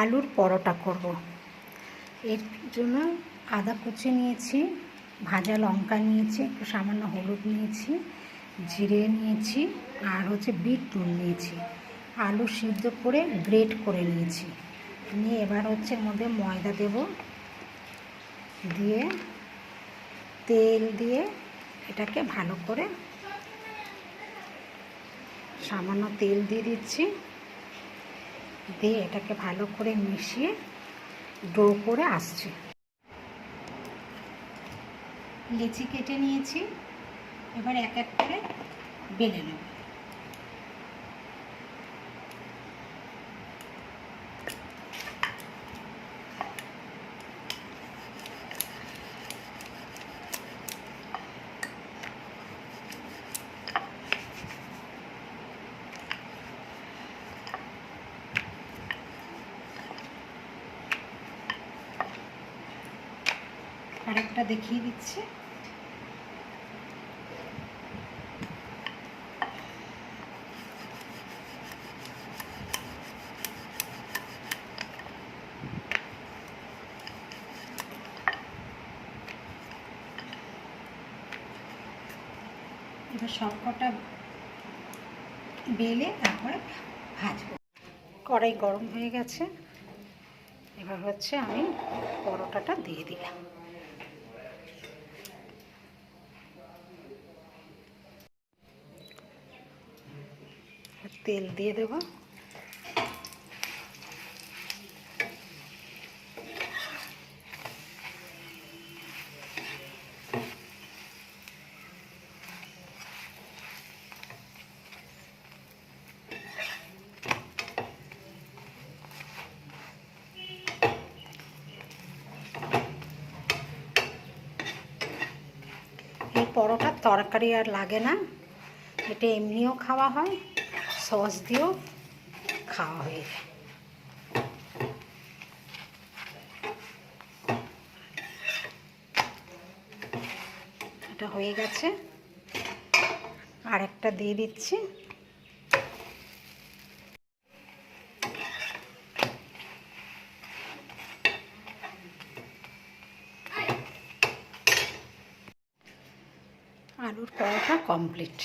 আলুর পরোটা করব। এর জন্য আদা কুচি নিয়েছি, ভাজা লঙ্কা নিয়েছি, একটু সামান্য হলুদ নিয়েছি, জিরে নিয়েছি, আর বিট নুন নিয়েছি। আলু সিদ্ধ করে গ্রেট করে নিয়েছি। নিয়ে এবার এর মধ্যে ময়দা দেব, দিয়ে তেল দিয়ে এটাকে ভালো করে সামান্য তেল দিয়ে দিচ্ছি, দিয়ে এটাকে ভালো করে মিশিয়ে ডো করে আসছে। লেচি কেটে নিয়েছি, এবার এক এক করে বেলে নেব। আরেকটা দেখিয়ে দিচ্ছি। এবার সবকটা বেলে তারপরে ভাজবো। কড়াই গরম হয়ে গেছে, এবার আমি পরোটাটা দিয়ে দিলাম। তেল দিয়ে দেব, এই পরোটার তরকারি আর লাগে না, এটা এমনিও খাওয়া হয়, সস দিয়েও খাওয়া হয়ে যায়। এটা হয়ে গেছে, আর একটা দিয়ে দিচ্ছি। আলুর পরোটা কমপ্লিট।